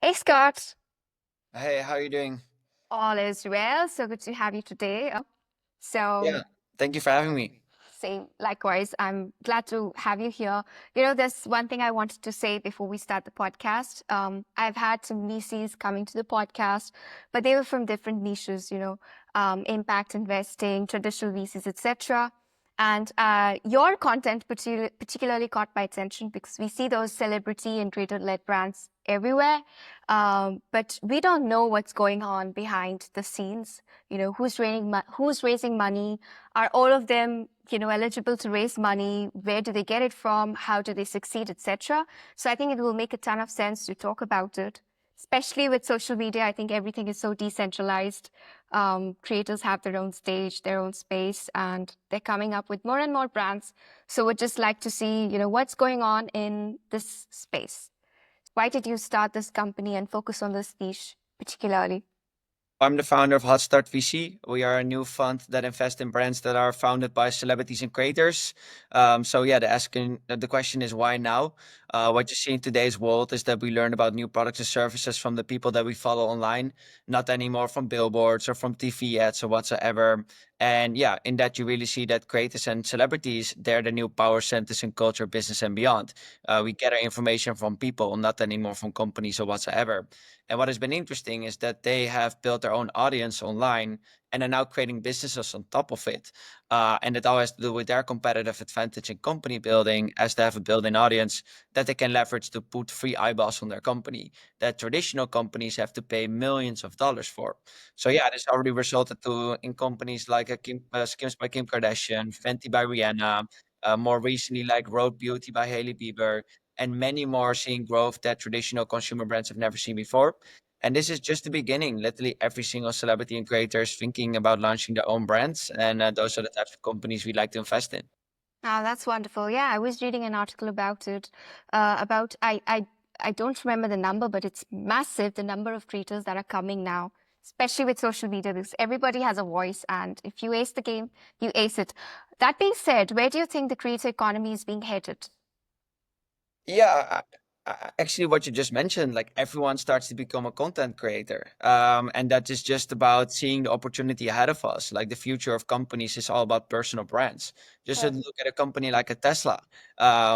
Hey Scott, Hey, how are you doing? all is well. So good to have you today. So Yeah, thank you for having me. same, likewise. I'm glad to have you here. There's one thing I wanted to say before we start the podcast. I've had some VCs coming to the podcast, but they were from different niches. Impact investing, traditional VCs, etc. And your content particularly caught my attention because we see those celebrity and creator-led brands everywhere, but we don't know what's going on behind the scenes. Who's raising money, are all of them, eligible to raise money? Where do they get it from? How do they succeed, etc.? So I think it will make a ton of sense to talk about it, especially with social media. I think everything is so decentralized. Creators have their own stage, their own space, and they're coming up with more and more brands. So we'd just like to see, what's going on in this space. Why did you start this company and focus on this niche particularly? I'm the founder of Hot Start VC. We are a new fund that invests in brands that are founded by celebrities and creators. So yeah, the question is why now? What you see in today's world is that we learn about new products and services from the people that we follow online, not anymore from billboards or from TV ads or whatsoever. And yeah, in that you really see that creators and celebrities, they're the new power centers in culture, business, and beyond. We get our information from people, not anymore from companies or whatsoever. And what has been interesting is that they have built their own audience online and are now creating businesses on top of it. And it all has to do with their competitive advantage in company building, as they have a built-in audience that they can leverage to put free eyeballs on their company that traditional companies have to pay millions of dollars for. So yeah, this already resulted to in companies like Skims by Kim Kardashian, Fenty by Rihanna, more recently like Road Beauty by Hailey Bieber, and many more seeing growth that traditional consumer brands have never seen before. And this is just the beginning. Literally, every single celebrity and creator is thinking about launching their own brands, and those are the types of companies we like to invest in. Ah, that's wonderful. Yeah, I was reading an article about it. About I don't remember the number, but it's massive, the number of creators that are coming now, especially with social media, because everybody has a voice, and if you ace the game, you ace it. That being said, where do you think the creator economy is being headed? Yeah, actually, what you just mentioned, like everyone starts to become a content creator, and that is just about seeing the opportunity ahead of us. Like the future of companies is all about personal brands. Just to Mm. look at a company like a Tesla.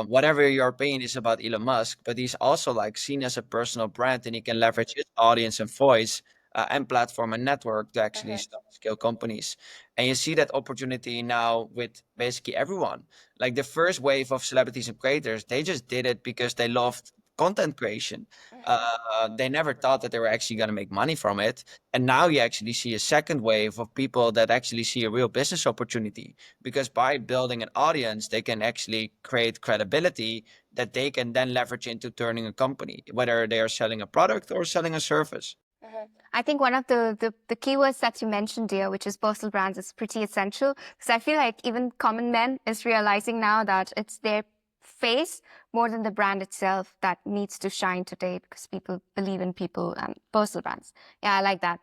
Whatever your opinion is about Elon Musk, but he's also like seen as a personal brand, and he can leverage his audience and voice. And platform and network to actually Mhm. start scale companies. And you see that opportunity now with basically everyone. Like the first wave of celebrities and creators, they just did it because they loved content creation. Mhm. They never thought that they were actually going to make money from it. And now you actually see a second wave of people that actually see a real business opportunity because by building an audience, they can actually create credibility that they can then leverage into turning a company, whether they are selling a product or selling a service. Mhm. I think one of the keywords that you mentioned here, which is personal brands, is pretty essential because I feel like even common men is realizing now that it's their face more than the brand itself that needs to shine today because people believe in people and personal brands. Yeah, I like that.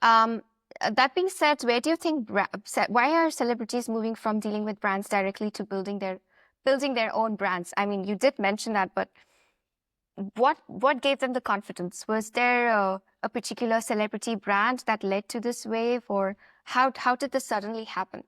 Um, that being said, where do you think why are celebrities moving from dealing with brands directly to building their own brands? I mean, you did mention that, but what gave them the confidence? Was there a particular celebrity brand that led to this wave, or how did this suddenly happen?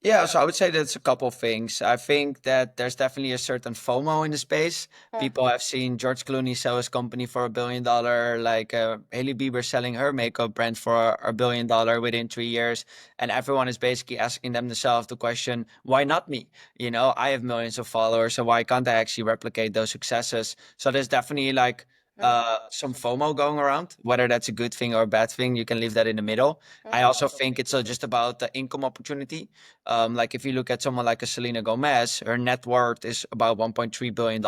Yeah, so I would say that's a couple of things. I think that there's definitely a certain FOMO in the space. Uh, People have seen George Clooney sell his company for $1 billion, like Hailey Bieber selling her makeup brand for $1 billion within 3 years. And everyone is basically asking themselves the question, why not me? You know, I have millions of followers, so why can't I actually replicate those successes? So there's definitely like some FOMO going around. Whether that's a good thing or a bad thing, you can leave that in the middle. I also think it's just about the income opportunity. Like if you look at someone like a Selena Gomez, her net worth is about $1.3 billion,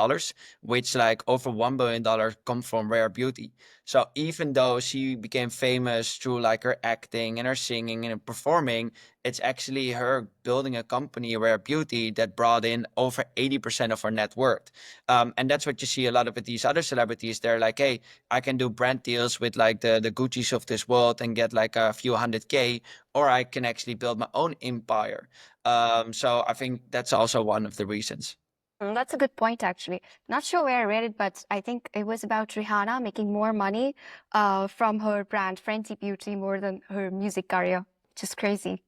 which like over $1 billion come from rare beauty. So even though she became famous through like her acting and her singing and performing, it's actually her building a company, Rare Beauty, that brought in over 80% of her net worth. And that's what you see a lot of with these other celebrities. They're like, hey, I can do brand deals with like the Gucci's of this world and get like a few hundred K, or I can actually build my own empire. So I think that's also one of the reasons. That's a good point, actually. Not sure where I read it, but I think it was about Rihanna making more money from her brand, Fenty Beauty, more than her music career, which is crazy.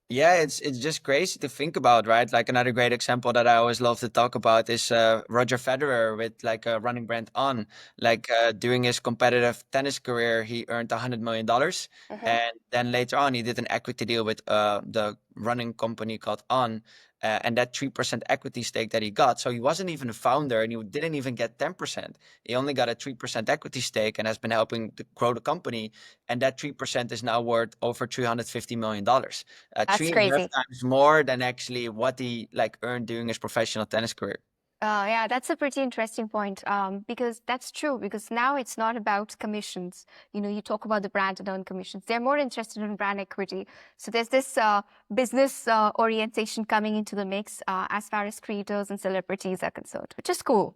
Yeah, it's just crazy to think about, right? Like another great example that I always love to talk about is Roger Federer with like a running brand On. Like during his competitive tennis career, he earned $100 million, Hmm. and then later on he did an equity deal with the running company called On, and that 3% equity stake that he got. So he wasn't even a founder, and he didn't even get 10%. He only got a 3% equity stake, and has been helping to grow the company. And that 3% is now worth over $350 million, That's three and a half crazy. times more than actually what he like earned during his professional tennis career. Yeah, that's a pretty interesting point, because that's true. Because now it's not about commissions. You talk about the brand and earn commissions. They're more interested in brand equity. So there's this business orientation coming into the mix as far as creators and celebrities are concerned, which is cool.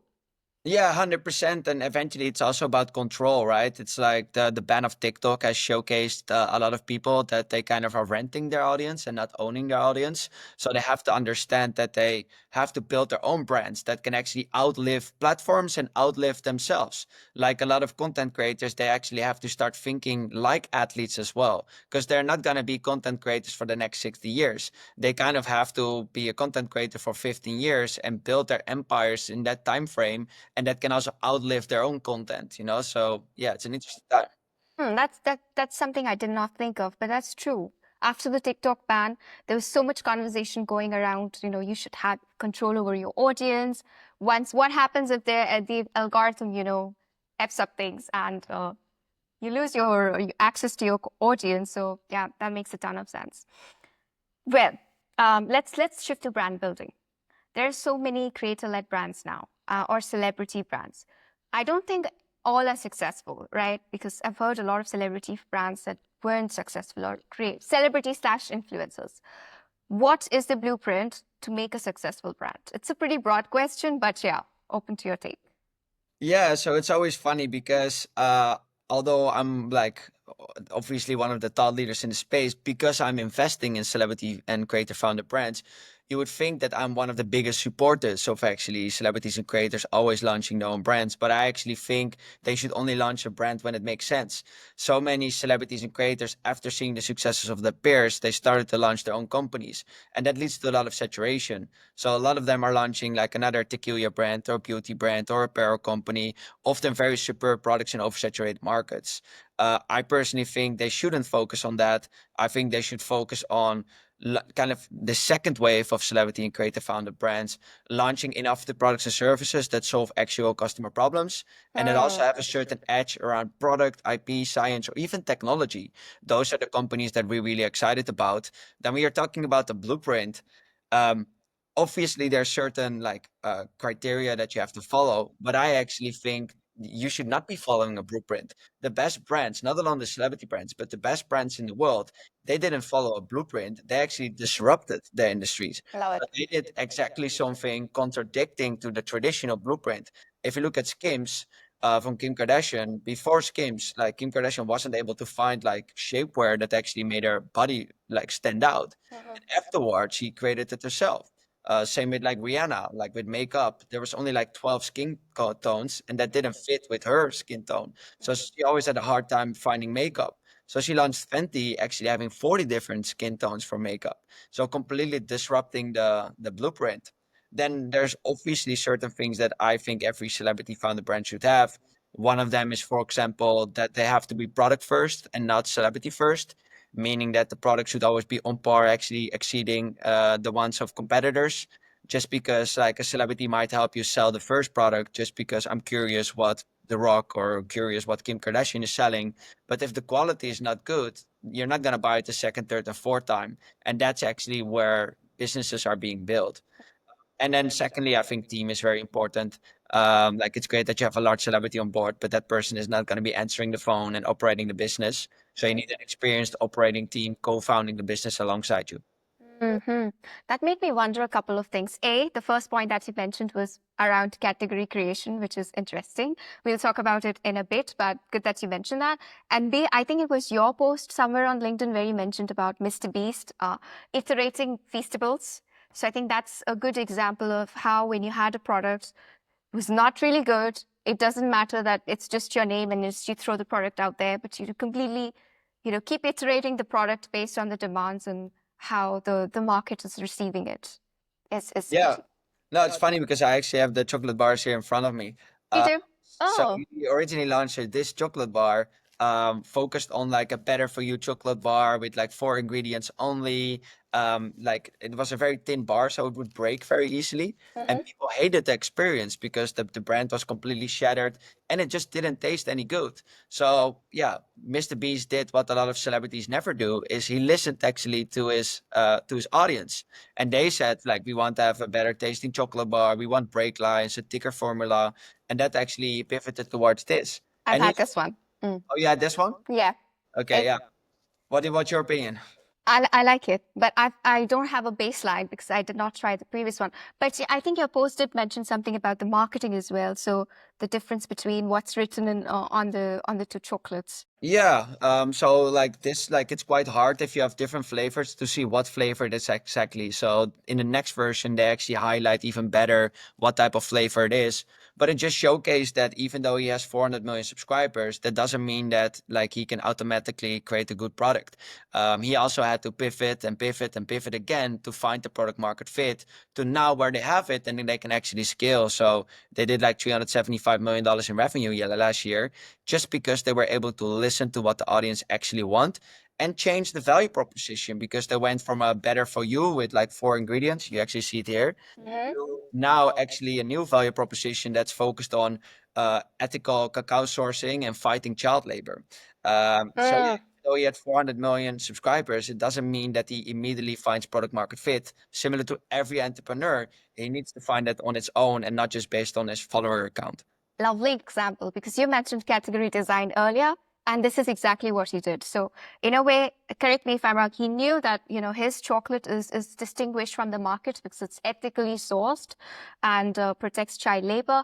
Yeah, 100%. And eventually it's also about control, right? It's like the ban of TikTok has showcased a lot of people that they kind of are renting their audience and not owning their audience. So they have to understand that they have to build their own brands that can actually outlive platforms and outlive themselves. Like a lot of content creators, they actually have to start thinking like athletes as well, because they're not going to be content creators for the next 60 years. They kind of have to be a content creator for 15 years and build their empires in that time frame, and that can also outlive their own content. So yeah, it's an interesting time. That's something I did not think of, but that's true. After the TikTok ban, there was so much conversation going around, you should have control over your audience. Once, what happens if the algorithm, f's up things and you lose your access to your audience? So yeah, that makes a ton of sense. Well, let's shift to brand building. There are so many creator-led brands now, or celebrity brands. I don't think all are successful, right? Because I've heard a lot of celebrity brands that weren't successful or create celebrity slash influencers. What is the blueprint to make a successful brand? It's a pretty broad question, but yeah, open to your take. Yeah, so it's always funny because although I'm like obviously one of the thought leaders in the space, because I'm investing in celebrity and creator founded brands, you would think that I'm one of the biggest supporters of actually celebrities and creators always launching their own brands. But I actually think they should only launch a brand when it makes sense. So many celebrities and creators, after seeing the successes of their peers, they started to launch their own companies. And that leads to a lot of saturation. So a lot of them are launching like another tequila brand or beauty brand or apparel company, often very superb products in oversaturated markets. I personally think they shouldn't focus on that. I think they should focus on kind of the second wave of celebrity and creative founded brands, launching innovative products and services that solve actual customer problems, and that also have a certain edge around product, IP, science, or even technology. Those are the companies that we're really excited about. Then we are talking about the blueprint. Um, Obviously there are certain like criteria that you have to follow, but I actually think you should not be following a blueprint. The best brands, not alone the celebrity brands, but the best brands in the world, they didn't follow a blueprint. They actually disrupted the industries. Love So it. they did exactly something contradicting to the traditional blueprint. If you look at Skims, from Kim Kardashian, before Skims, like Kim Kardashian wasn't able to find like shapewear that actually made her body like stand out. And afterwards, she created it herself. Same with like Rihanna, like with makeup, there was only like 12 tones, and that didn't fit with her skin tone. So she always had a hard time finding makeup. So she launched Fenty, actually having 40 different skin tones for makeup. So completely disrupting the blueprint. Then there's obviously certain things that I think every celebrity founded brand should have. One of them is, for example, that they have to be product first and not celebrity first, meaning that the product should always be on par, actually exceeding the ones of competitors. Just because like a celebrity might help you sell the first product, just because I'm curious what The Rock or curious what Kim Kardashian is selling. But if the quality is not good, you're not gonna buy it the second, third, and fourth time. And that's actually where businesses are being built. And then secondly, I think team is very important. Like it's great that you have a large celebrity on board, but that person is not going to be answering the phone and operating the business. So you need an experienced operating team co-founding the business alongside you. Hmm. That made me wonder a couple of things. A, the first point that you mentioned was around category creation, which is interesting. We'll talk about it in a bit, but good that you mentioned that. And B, I think it was your post somewhere on LinkedIn where you mentioned about MrBeast iterating Feastables. So I think that's a good example of how when you had a product was not really good, it doesn't matter that it's just your name and you throw the product out there, but you completely, keep iterating the product based on the demands and how the market is receiving it. Is Yeah. key. No, it's funny because I actually have the chocolate bars here in front of me. You Uh, do? so Oh, we originally launched this chocolate bar, focused on like a better for you chocolate bar with like four ingredients only. Like it was a very thin bar, so it would break very easily. And hmm. people hated the experience because the brand was completely shattered and it just didn't taste any good. So yeah, Mr. Beast did what a lot of celebrities never do, is he listened actually to his audience. And they said, like, we want to have a better tasting chocolate bar. We want break lines, a thicker formula. And that actually pivoted towards this. I've And had he's, this one. Mm. oh, yeah, this one? Yeah. Okay, It, yeah. What's your opinion? I like it, but I don't have a baseline because I did not try the previous one. But I think your post did mention something about the marketing as well. So the difference between what's written on the two chocolates. Yeah, so like this, like it's quite hard if you have different flavors to see what flavor it is exactly. So in the next version, they actually highlight even better what type of flavor it is. But it just showcased that even though he has 400 million subscribers, that doesn't mean that like he can automatically create a good product. He also had to pivot and pivot and pivot again to find the product market fit to now where they have it and then they can actually scale. So they did like $375 million in revenue last year just because they were able to listen to what the audience actually want and change the value proposition because they went from a better for you with like four ingredients, you actually see it here, Hmm. to now actually a new value proposition that's focused on ethical cacao sourcing and fighting child labor. So yeah, Mm. though he had 400 million subscribers, it doesn't mean that he immediately finds product market fit. Similar to every entrepreneur, he needs to find that on its own and not just based on his follower count. Lovely example because you mentioned category design earlier, and this is exactly what he did. So in a way, correct me if I'm wrong, he knew that his chocolate is distinguished from the market because it's ethically sourced and protects child labor,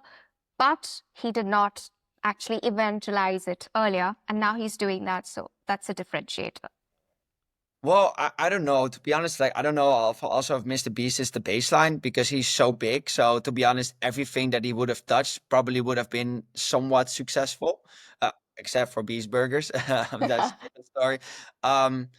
but he did not actually evangelize it earlier, and now he's doing that. So that's a differentiator. Well, I don't know. To be honest, like I don't know also if Mr. Beast is the baseline because he's so big. So to be honest, everything that he would have touched probably would have been somewhat successful, except for Beast Burgers. That's a different story. Um,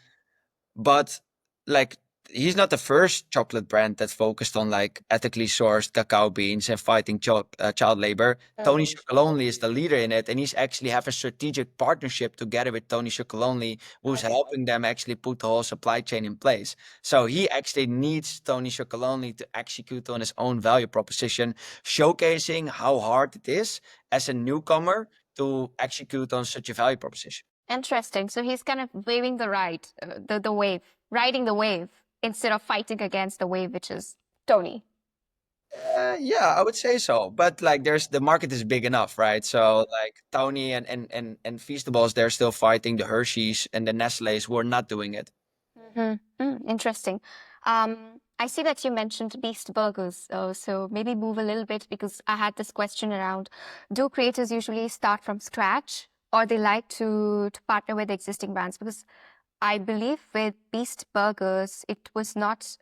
but like he's not the first chocolate brand that focused on like ethically sourced cacao beans and fighting child labor. Tony Chocolonely is the leader in it, and he's actually have a strategic partnership together with Tony Chocolonely, who's helping them actually put the whole supply chain in place. So he actually needs Tony Chocolonely to execute on his own value proposition, showcasing how hard it is as a newcomer to execute on such a value proposition. Interesting. So he's kind of waving the the wave, riding the wave instead of fighting against the wave, which is Tony. Yeah, I would say so. But like, there's the market is big enough, right? So like, Tony and Feastables, they're still fighting the Hershey's and the Nestle's who are not doing it. Interesting. I see that you mentioned Beast Burgers, so maybe move a little bit because I had this question around: do creators usually start from scratch, or they like to partner with existing brands? Because I believe with Beast Burgers, it was not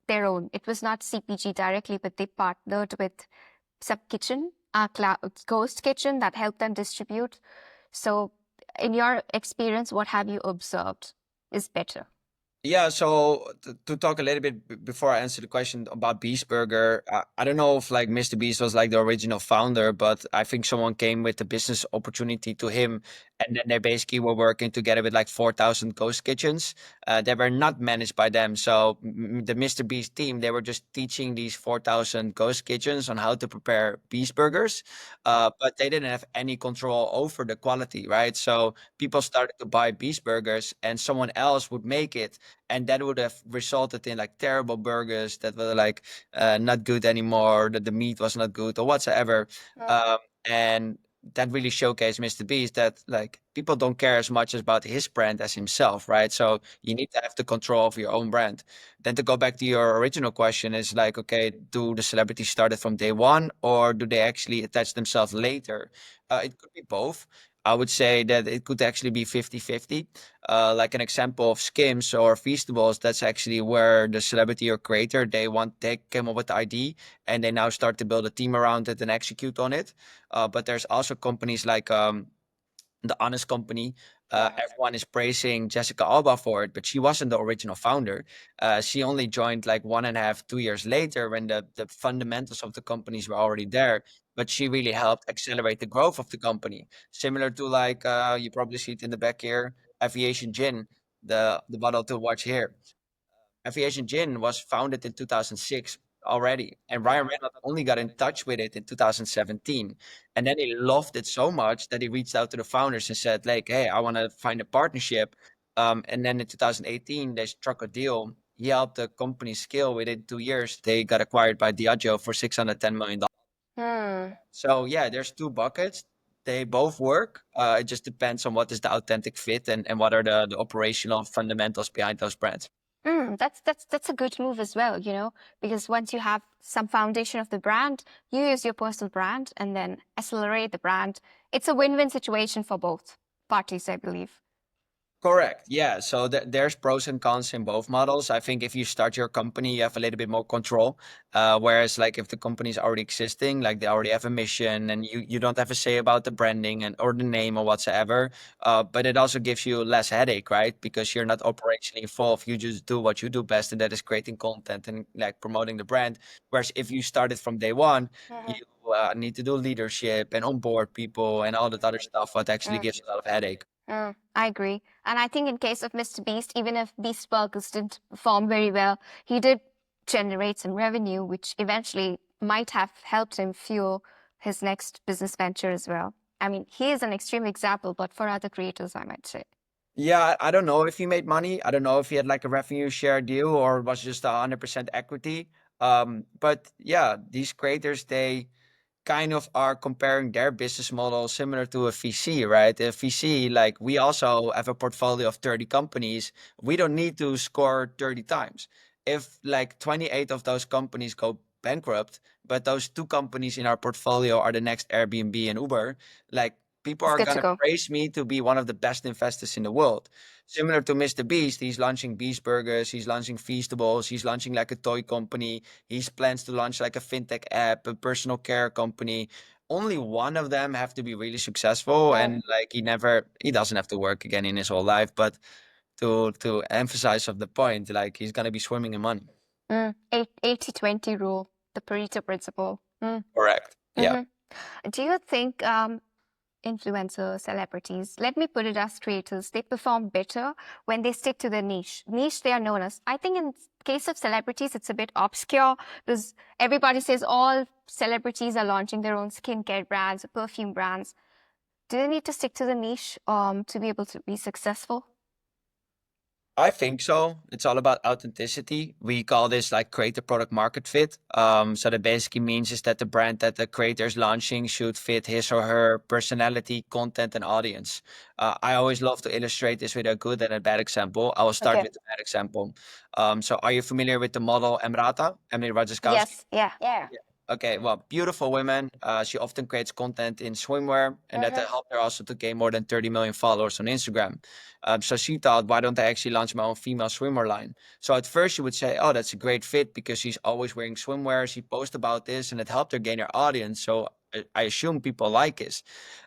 their own. It was not CPG directly, but they partnered with some kitchen, ghost kitchen that helped them distribute. So, in your experience, what have you observed is better? Yeah, so to talk a little bit before I answer the question about Beast Burger, I don't know if like Mr. Beast was like the original founder, but I think someone came with the business opportunity to him, and then they basically were working together with like 4,000 ghost kitchens. They were not managed by them, so the Mr. Beast team, they were just teaching these 4,000 ghost kitchens on how to prepare Beast Burgers, but they didn't have any control over the quality, right? So people started to buy Beast Burgers, and someone else would make it, and that would have resulted in like terrible burgers that were like not good anymore, that the meat was not good or whatsoever. Mm. And that really showcased Mr. Beast that like people don't care as much about his brand as himself, right? So you need to have the control of your own brand. Then to go back to your original question is like, okay, do the celebrities start it from day one or do they actually attach themselves later? It could be both. I would say that it could actually be 50-50. Like an example of Skims or Feastables, that's actually where the celebrity or creator, they came up with the ID and they now start to build a team around it and execute on it. But there's also companies like the Honest Company. Everyone is praising Jessica Alba for it, but she wasn't the original founder. She only joined like 1.5, 2 years later when the fundamentals of the companies were already there. But she really helped accelerate the growth of the company. Similar to like you probably see it in the back here, Aviation Gin, the bottle to watch here. Aviation Gin was founded in 2006 already, and Ryan Reynolds only got in touch with it in 2017. And then he loved it so much that he reached out to the founders and said, like, hey, I want to find a partnership. And then in 2018, they struck a deal. He helped the company scale within 2 years. They got acquired by Diageo for $610 million. Hmm. So yeah, there's two buckets. They both work. It just depends on what is the authentic fit and what are the operational fundamentals behind those brands. That's a good move as well, because once you have some foundation of the brand, you use your personal brand and then accelerate the brand. It's a win-win situation for both parties, I believe. Correct. Yeah. So there's pros and cons in both models. I think if you start your company, you have a little bit more control. Whereas like if the company is already existing, like they already have a mission and you don't have a say about the branding and or the name or whatsoever. But it also gives you less headache, right? Because you're not operationally involved. You just do what you do best, and that is creating content and like promoting the brand. Whereas if you started from day one, you need to do leadership and onboard people and all that other stuff, what actually gives a lot of headache. I agree. And I think in case of Mr. Beast, even if Beast Burgers didn't perform very well, he did generate some revenue, which eventually might have helped him fuel his next business venture as well. I mean, he is an extreme example, but for other creators, I might say. Yeah, I don't know if he made money. I don't know if he had like a revenue share deal or was just 100% equity. But yeah, these creators, they kind of are comparing their business model similar to a VC, right? A VC, like we also have a portfolio of 30 companies. We don't need to score 30 times. If like 28 of those companies go bankrupt, but those two companies in our portfolio are the next Airbnb and Uber, like people It's are good to gonna go. praise me to be one of the best investors in the world. Similar to Mr. Beast, he's launching Beast Burgers, he's launching Feastables, he's launching like a toy company, he plans to launch like a fintech app, a personal care company. Only one of them have to be really successful, and like he doesn't have to work again in his whole life. But to emphasize of the point, like he's gonna be swimming in money. 80-20 rule, the Pareto principle. Correct. Yeah. Do you think influencers, celebrities, let me put it as creators, they perform better when they stick to their niche? Niche they are known as. I think in case of celebrities, it's a bit obscure because everybody says all celebrities are launching their own skincare brands, perfume brands. Do they need to stick to the niche to be able to be successful? I think so. It's all about authenticity. We call this like creator product market fit. So that basically means is that the brand that the creator is launching should fit his or her personality, content, and audience. I always love to illustrate this with a good and a bad example. I will start with the bad example. So are you familiar with the model Emrata, Emily Ratajkowski? Yes, yeah. Yeah. Okay, well, beautiful women. She often creates content in swimwear, and that helped her also to gain more than 30 million followers on Instagram. So she thought, why don't I actually launch my own female swimwear line? So at first, you would say, oh, that's a great fit because she's always wearing swimwear. She posts about this, and it helped her gain her audience. So I assume people like this.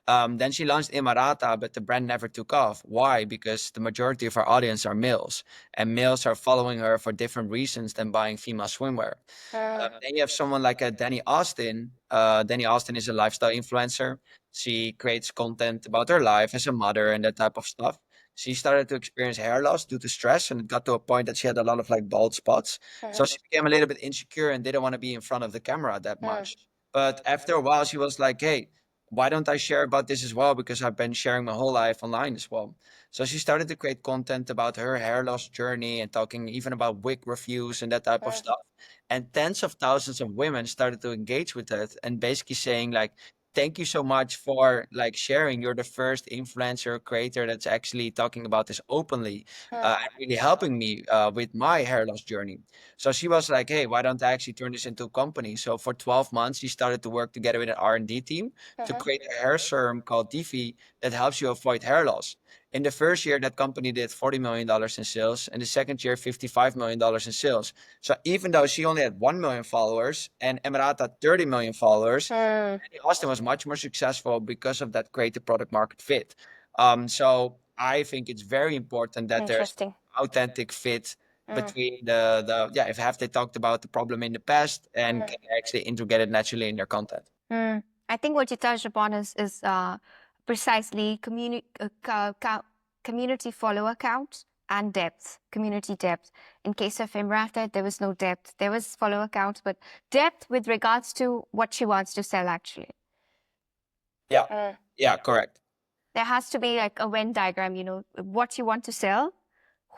Then she launched Imarata, but the brand never took off. Why? Because the majority of her audience are males, and males are following her for different reasons than buying female swimwear. Then you have someone like Danny Austin. Danny Austin is a lifestyle influencer. She creates content about her life as a mother and that type of stuff. She started to experience hair loss due to stress, and it got to a point that she had a lot of like bald spots. So she became a little bit insecure and didn't want to be in front of the camera that much. But after a while, she was like, "Hey, why don't I share about this as well? Because I've been sharing my whole life online as well." So she started to create content about her hair loss journey and talking even about wig reviews and that type of stuff. And tens of thousands of women started to engage with it and basically saying like, thank you so much for like sharing. You're the first influencer creator that's actually talking about this openly, and really helping me with my hair loss journey. So she was like, "Hey, why don't I actually turn this into a company?" So for 12 months, she started to work together with an R&D team to create a hair serum called Divi that helps you avoid hair loss. In the first year, that company did $40 million in sales, and the second year, $55 million in sales. So even though she only had 1 million followers and Emirata 30 million followers, Hmm. Austin was much more successful because of that creative product market fit. So I think it's very important that there's Interesting. authentic fit Mm. between the yeah, if have they talked about the problem in the past and can they actually integrate it naturally in their content. Mm. I think what you touched upon is precisely community follower count and depth, community depth. In case of Imrata, there was no depth. There was follower count, but depth with regards to what she wants to sell actually. Yeah, Mm. yeah, correct. There has to be like a Venn diagram, what you want to sell,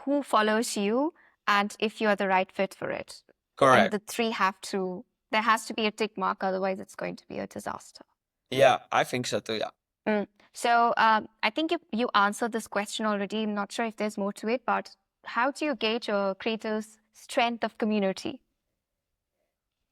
who follows you, and if you're the right fit for it. And Correct. the three there has to be a tick mark, otherwise it's going to be a disaster. Yeah, I think so too. Yeah. Mm. So I think you answered this question already. I'm not sure if there's more to it, but how do you gauge a creator's strength of community?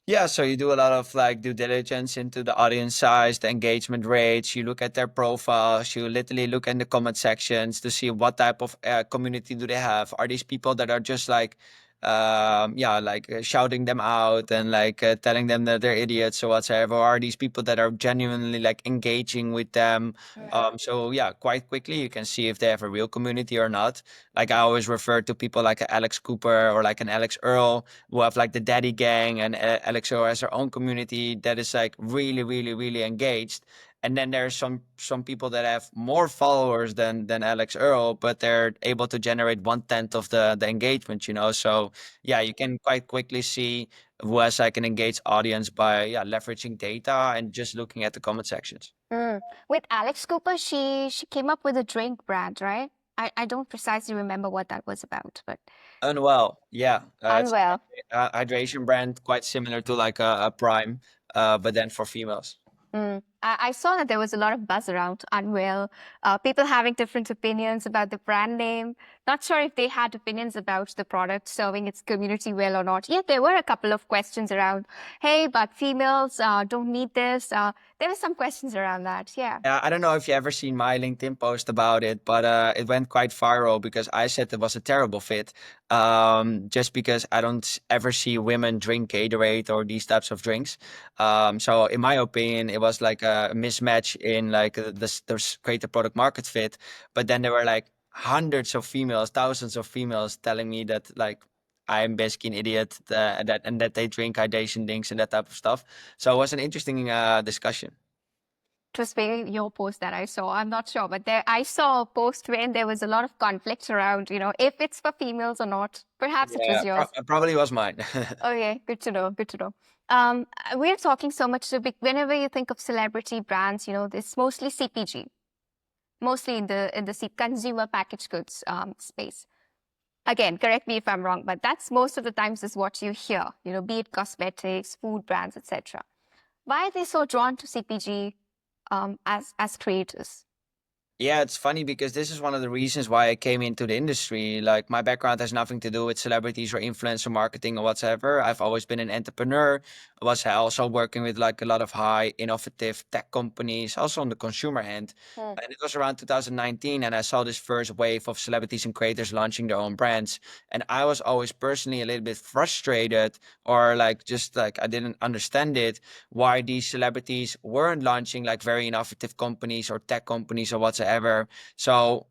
Yeah, so you do a lot of like due diligence into the audience size, the engagement rates. You look at their profiles. You literally look in the comment sections to see what type of community do they have. Are these people that are just like, yeah, like shouting them out and like telling them that they're idiots or whatsoever? Or are these people that are genuinely like engaging with them? So yeah, quite quickly you can see if they have a real community or not. Like I always refer to people like a Alex Cooper or like an Alex Earl who have like the Daddy Gang, and Alexo has their own community that is like really, really, really engaged. And then there's some people that have more followers than Alex Earl, but they're able to generate 1/10 of the engagement, you know. So yeah, you can quite quickly see who has like an engaged audience by leveraging data and just looking at the comment sections. Mm. With Alex Cooper, she came up with a drink brand, right? I don't precisely remember what that was about, but Unwell, yeah, it's Unwell. a hydration brand quite similar to like a Prime, but then for females. Mm. I saw that there was a lot of buzz around Unwell, people having different opinions about the brand name. Not sure if they had opinions about the product serving its community well or not. Yet there were a couple of questions around, hey, but females don't need this. There were some questions around that. Yeah. I don't know if you ever seen my LinkedIn post about it, but it went quite viral because I said it was a terrible fit. Just because I don't ever see women drink Gatorade or these types of drinks. So in my opinion, it was like a mismatch in like this creative product market fit. But then there were like hundreds of females, thousands of females telling me that like I'm basically an idiot, and that they drink hydration drinks and that type of stuff. So it was an interesting discussion. It was maybe your post that I saw. I'm not sure, but there I saw a post where there was a lot of conflict around, if it's for females or not. Perhaps it Yeah, was yours. probably was mine. Okay, good to know. Good to know. We're talking so much. So whenever you think of celebrity brands, it's mostly CPG, mostly in the consumer packaged goods space. Again, correct me if I'm wrong, but that's most of the times is what you hear. Be it cosmetics, food brands, etc. Why are they so drawn to CPG as creators? Yeah, it's funny because this is one of the reasons why I came into the industry. Like my background has nothing to do with celebrities or influencer marketing or whatever. I've always been an entrepreneur. I was also working with like a lot of high innovative tech companies, also on the consumer end. And it was around 2019, and I saw this first wave of celebrities and creators launching their own brands. And I was always personally a little bit frustrated, or like just like I didn't understand it, why these celebrities weren't launching like very innovative companies or tech companies or whatsoever. So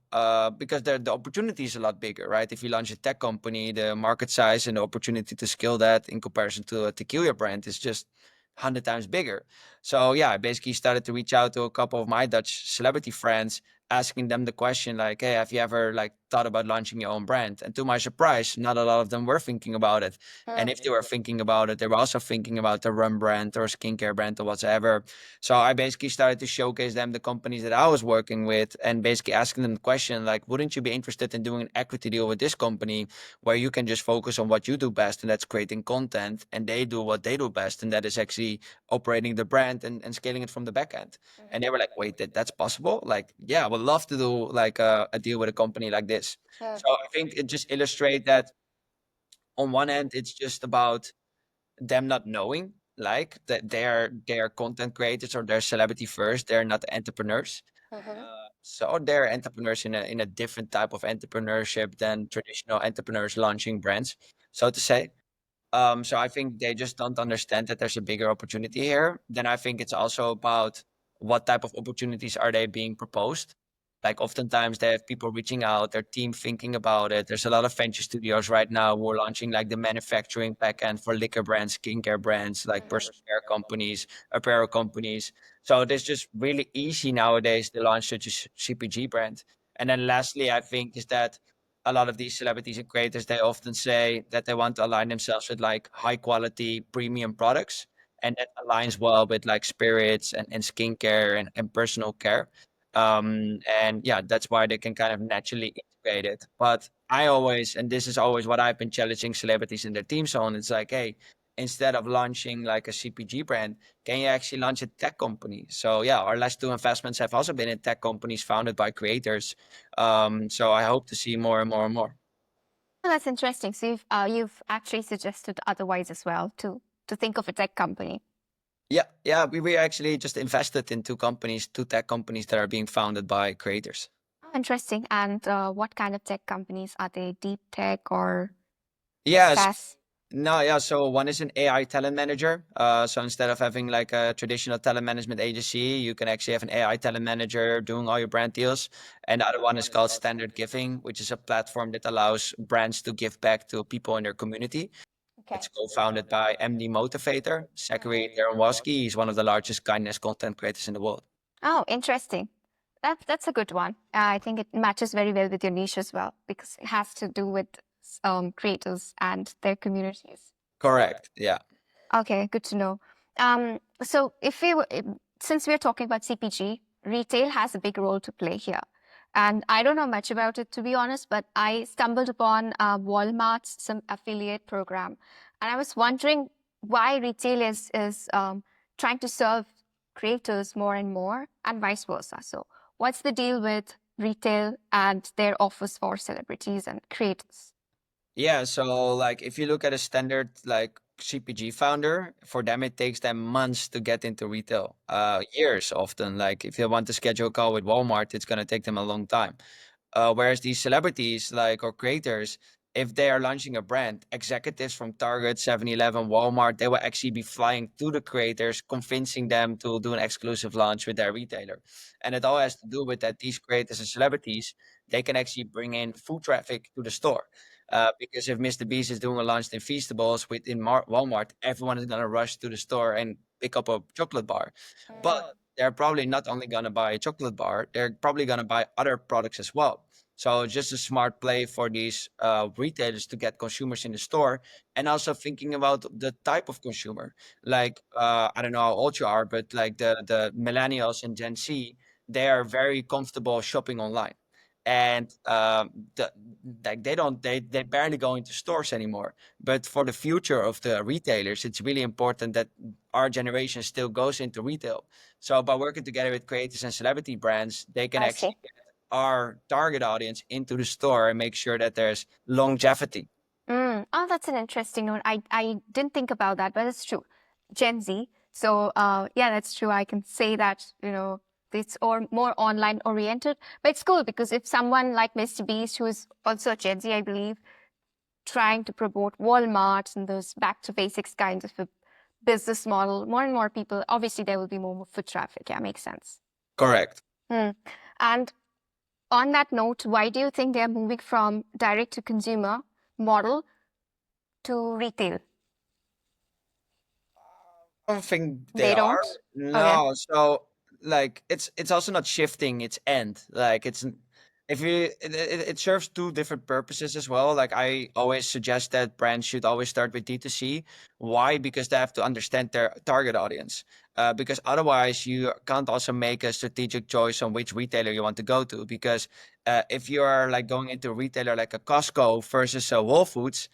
because the opportunity is a lot bigger, right? If you launch a tech company, the market size and the opportunity to scale that in comparison to a tequila brand is just 100 times bigger. So yeah, I basically started to reach out to a couple of my Dutch celebrity friends, asking them the question like, hey, have you ever like thought about launching your own brand? And to my surprise, not a lot of them were thinking about it. And if they were thinking about it, they were also thinking about the rum brand or skincare brand or whatever. So I basically started to showcase them the companies that I was working with and basically asking them the question like, wouldn't you be interested in doing an equity deal with this company where you can just focus on what you do best, and that's creating content, and they do what they do best, and that is actually operating the brand brand and scaling it from the back end. And they were like, wait, that's possible? Like, yeah, I would love to do like a deal with a company like this. Yeah. So I think it just illustrates that on one end, it's just about them not knowing like that they're content creators or they're celebrity first. They're not entrepreneurs. Mhm. So they're entrepreneurs in a different type of entrepreneurship than traditional entrepreneurs launching brands, so to say. So I think they just don't understand that there's a bigger opportunity here. Then I think it's also about what type of opportunities are they being proposed. Like oftentimes they have people reaching out, their team thinking about it. There's a lot of venture studios right now who are launching like the manufacturing backend for liquor brands, skincare brands, like personal care companies, apparel companies. So it's just really easy nowadays to launch such a CPG brand. And then lastly, I think is that a lot of these celebrities and creators, they often say that they want to align themselves with like high quality premium products. And that aligns well with like spirits and skincare and personal care. And yeah, that's why they can kind of naturally integrate it. But I always, and this is always what I've been challenging celebrities and their teams on, it's like, hey, instead of launching like a CPG brand, can you actually launch a tech company? So yeah, our last two investments have also been in tech companies founded by creators. So I hope to see more and more and more. Oh, that's interesting. So you've actually suggested otherwise as well to think of a tech company. Yeah, yeah, we actually just invested in two companies, two tech companies that are being founded by creators. Oh, interesting. And what kind of tech companies are they? Deep tech or Yes. SaaS? No, yeah. So one is an AI talent manager. So instead of having like a traditional talent management agency, you can actually have an AI talent manager doing all your brand deals. And the other one is called Standard Giving, which is a platform that allows brands to give back to people in their community. Okay. It's co-founded by MD Motivator, Mhm. Zachary Darrenwoski. He's one of the largest kindness content creators in the world. Oh, interesting. That's a good one. I think it matches very well with your niche as well because it has to do with creators and their communities. Correct. Yeah. Okay, good to know. So since we're talking about CPG, retail has a big role to play here. And I don't know much about it, to be honest, but I stumbled upon Walmart's some affiliate program. And I was wondering why retail is trying to serve creators more and more and vice versa. So what's the deal with retail and their offers for celebrities and creators? Yeah, so like if you look at a standard like CPG founder, for them it takes them months to get into retail. Years often. Like if they want to schedule a call with Walmart, it's gonna take them a long time. Whereas these celebrities, like or creators, if they are launching a brand, executives from Target, 7-Eleven, Walmart, they will actually be flying to the creators, convincing them to do an exclusive launch with their retailer. And it all has to do with that these creators and celebrities, they can actually bring in food traffic to the store. Because if MrBeast is doing a launch in Feastables within Walmart, everyone is going to rush to the store and pick up a chocolate bar. But they're probably not only going to buy a chocolate bar, they're probably going to buy other products as well. So just a smart play for these retailers to get consumers in the store, and also thinking about the type of consumer. Like I don't know how old you are, but like the millennials and Gen Z, they are very comfortable shopping online, and like they barely go into stores anymore. But for the future of the retailers, it's really important that our generation still goes into retail. So by working together with creators and celebrity brands, they can I actually see. our target audience into the store and make sure that there's longevity. Oh, that's an interesting one. I didn't think about that, but it's true. Gen Z. So yeah, that's true. I can say that, it's or more online oriented. But it's cool because if someone like Mr. Beast, who is also a Gen Z, I believe, trying to promote Walmart and those back to basics kinds of a business model, more and more people, obviously there will be more foot traffic. Yeah, makes sense. Correct. Hmm. And on that note, why do you think they're moving from direct to consumer model to retail? I don't think they They are. don't? Okay. No, so like it's also not shifting its end. Like if you it serves two different purposes as well. Like I always suggest that brands should always start with D2C, Why? Because they have to understand their target audience. Because otherwise, you can't also make a strategic choice on which retailer you want to go to. Because if you are like going into a retailer like a Costco versus a Whole Foods,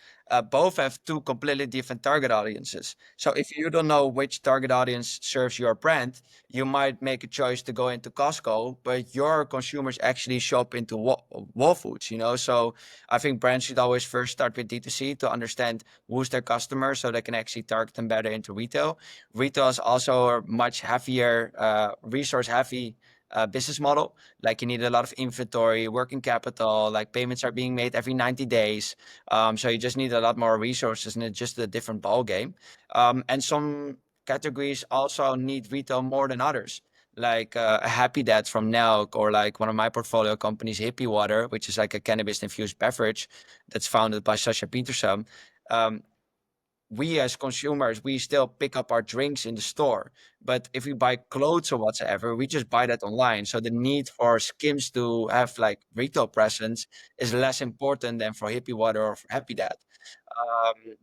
both have two completely different target audiences. So if you don't know which target audience serves your brand, you might make a choice to go into Costco, but your consumers actually shop into Whole Foods, you know? So I think brands should always first start with D2C to understand who's their customer so they can actually target them better into retail. Retail is also a much heavier, resource heavy business model. Like you need a lot of inventory, working capital, like payments are being made every 90 days. So you just need a lot more resources and it's just a different ball game. And some categories also need retail more than others. Like a Happy Dad from Nelk, or like one of my portfolio companies, Hippie Water, which is like a cannabis infused beverage that's founded by Sasha Peterson. Um, we as consumers, we still pick up our drinks in the store. But if we buy clothes or whatsoever, we just buy that online. So the need for Skims to have like retail presence is less important than for Hippie Water or for Happy Dad. Um,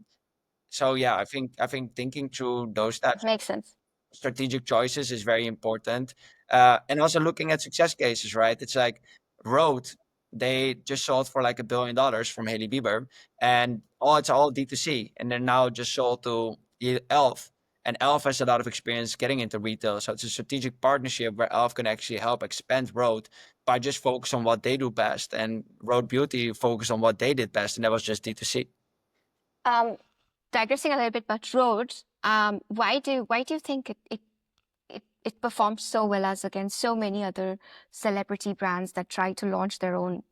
so yeah, I think thinking through those types Makes sense. strategic choices is very important. And also looking at success cases, right? It's like Rode, they just sold for like $1 billion from Hailey Bieber, and it's all D2C, and they're now just sold to Elf. And Elf has a lot of experience getting into retail. So it's a strategic partnership where Elf can actually help expand Rode by just focus on what they do best. And Rode Beauty focus on what they did best, and that was just D2C. Um, Digressing a little bit about roads, why do you think it performs so well as against so many other celebrity brands that try to launch their own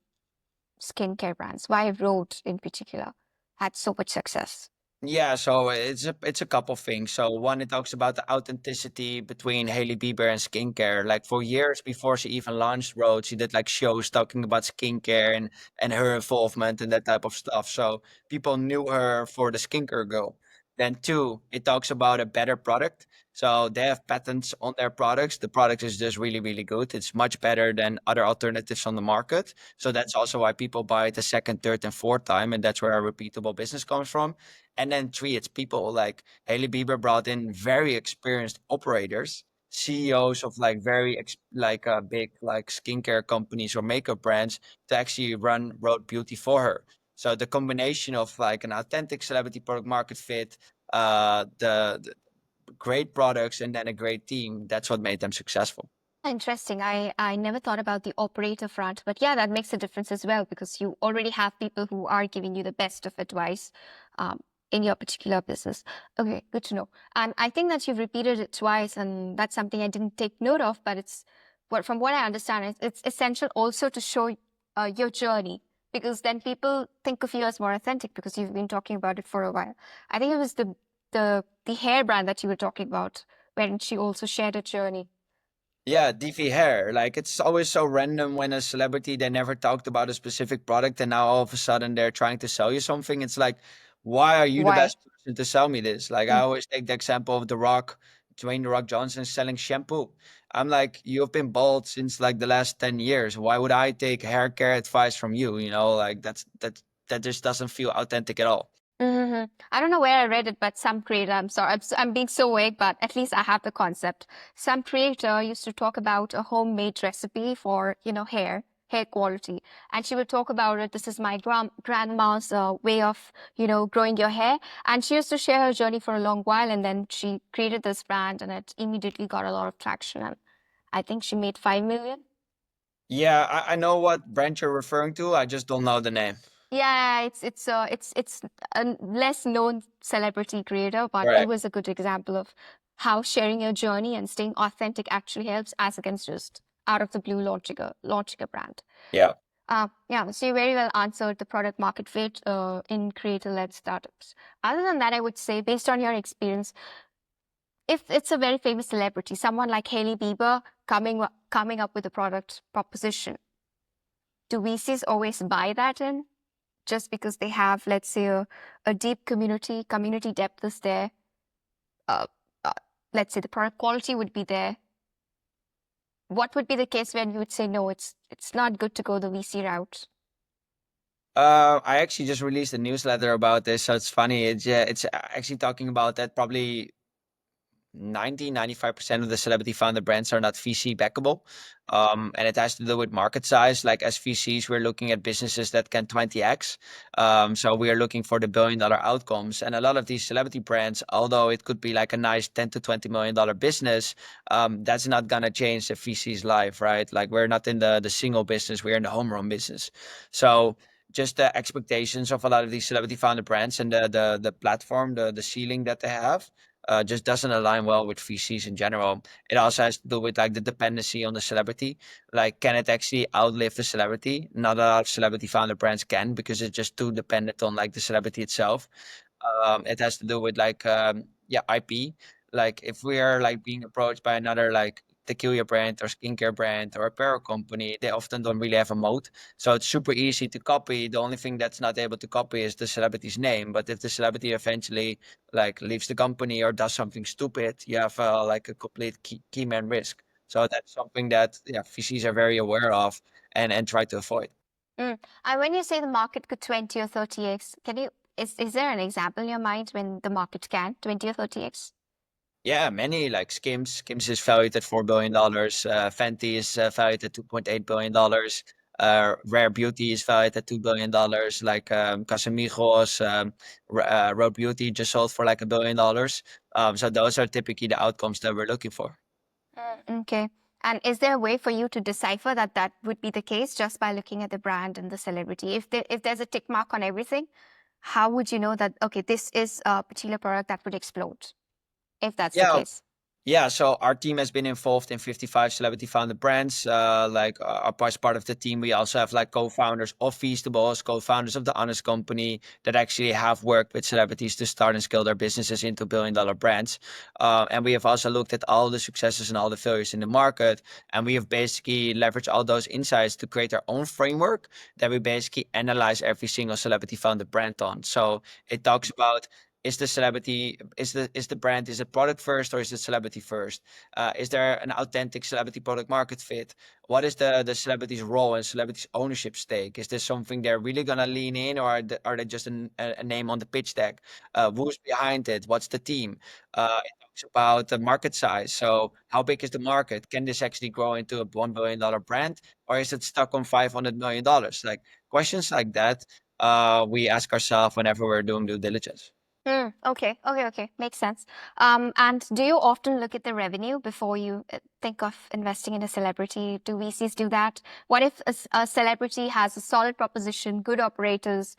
skincare brands? Why Rode in particular had so much success? Yeah, so it's a couple things. So one, it talks about the authenticity between Hailey Bieber and skincare. Like for years before she even launched Rhodes, she did like shows talking about skincare and her involvement and that type of stuff. So people knew her for the skincare girl. Then two, it talks about a better product. So they have patents on their products. The product is just really, really good. It's much better than other alternatives on the market. So that's also why people buy it the second, third, and fourth time, and that's where our repeatable business comes from. And then three, it's people like Hailey Bieber brought in very experienced operators, CEOs of like big like skincare companies or makeup brands to actually run Road Beauty for her. So the combination of like an authentic celebrity product market fit, the great products, and then a great team, that's what made them successful. Interesting. I never thought about the operator front, but yeah, that makes a difference as well because you already have people who are giving you the best of advice um, in your particular business. Okay, good to know. And I think that you've repeated it twice, and that's something I didn't take note of, but it's what from what I understand, it's essential also to show your journey because then people think of you as more authentic because you've been talking about it for a while. I think it was the hair brand that you were talking about, wherein she also shared a journey. Yeah, DV hair. Like it's always so random when a celebrity they never talked about a specific product and now all of a sudden they're trying to sell you something. It's like, why are you the Why? best person to sell me this? Like I Mm. always take the example of The Rock, Dwayne The Rock Johnson selling shampoo. I'm like, you've been bald since like the last 10 years. Why would I take hair care advice from you? You know, like that just doesn't feel authentic at all. Hmm. I don't know where I read it, but some creator, I'm sorry, I'm being so vague, but at least I have the concept. Some creator used to talk about a homemade recipe for, hair quality. And she would talk about it. This is my grandma's way of, growing your hair. And she used to share her journey for a long while. And then she created this brand and it immediately got a lot of traction. And I think she made 5 million. Yeah, I know what brand you're referring to. I just don't know the name. Yeah, it's a less known celebrity creator, but it Correct. was a good example of how sharing your journey and staying authentic actually helps as against just out of the blue launching a brand. Yeah. Yeah, so you very well answered the product market fit in creator-led startups. Other than that, I would say, based on your experience, if it's a very famous celebrity, someone like Hailey Bieber coming up with a product proposition, do VCs always buy that in? Just because they have, let's say, a deep community depth is there. Uh, uh, let's say the product quality would be there. What would be the case when you would say no, it's not good to go the VC route? I actually just released a newsletter about this, so it's funny. It's actually talking about that probably 95% of the celebrity founded brands are not VC backable. And it has to do with market size. Like as VCs, we're looking at businesses that can 20x. So we are looking for the $1 billion outcomes. And a lot of these celebrity brands, although it could be like a nice 10 to $20 million business, that's not gonna change the VC's life, right? Like we're not in the single business, we're in the home run business. So just the expectations of a lot of these celebrity founded brands and the platform, the ceiling that they have just doesn't align well with VCs in general. It also has to do with like the dependency on the celebrity. Like, can it actually outlive the celebrity? Not a lot of celebrity founder brands can because it's just too dependent on like the celebrity itself. It has to do with like yeah, IP. Like if we are like being approached by another like tequila brand or skincare brand or apparel company, they often don't really have a moat. So it's super easy to copy. The only thing that's not able to copy is the celebrity's name. But if the celebrity eventually like leaves the company or does something stupid, you have like a complete key man risk. So that's something that yeah, VCs are very aware of and try to avoid. Mm. And when you say the market could 20 or 30x, is there an example in your mind when the market can 20 or 30x? Yeah, many like Skims. Skims is valued at $4 billion. Fenty is valued at $2.8 billion. Rare Beauty is valued at $2 billion. Like Casamigos, Rare Beauty just sold for like $1 billion. So those are typically the outcomes that we're looking for. Okay. And is there a way for you to decipher that that would be the case just by looking at the brand and the celebrity? If there's a tick mark on everything, how would you know that, okay, this is a particular product that would explode, if that's the Yeah, case? yeah, so our team has been involved in 55 celebrity founded brands. As part of the team, we also have like co-founders of Feastables, co-founders of the Honest Company that actually have worked with celebrities to start and scale their businesses into billion-dollar brands. And we have also looked at all the successes and all the failures in the market, and we have basically leveraged all those insights to create our own framework that we basically analyze every single celebrity founded brand on. So it talks about is the celebrity is the brand, is it product first or is it celebrity first? Is there an authentic celebrity product market fit? What is the celebrity's role and celebrity's ownership stake? Is this something they're really gonna lean in, or are they just a name on the pitch deck? Who's behind it? What's the team? It talks about the market size. So how big is the market? Can this actually grow into a $1 billion brand, or is it stuck on $500 million? Like questions like that, we ask ourselves whenever we're doing due diligence. Okay. Makes sense. And do you often look at the revenue before you think of investing in a celebrity? Do VCs do that? What if a celebrity has a solid proposition, good operators,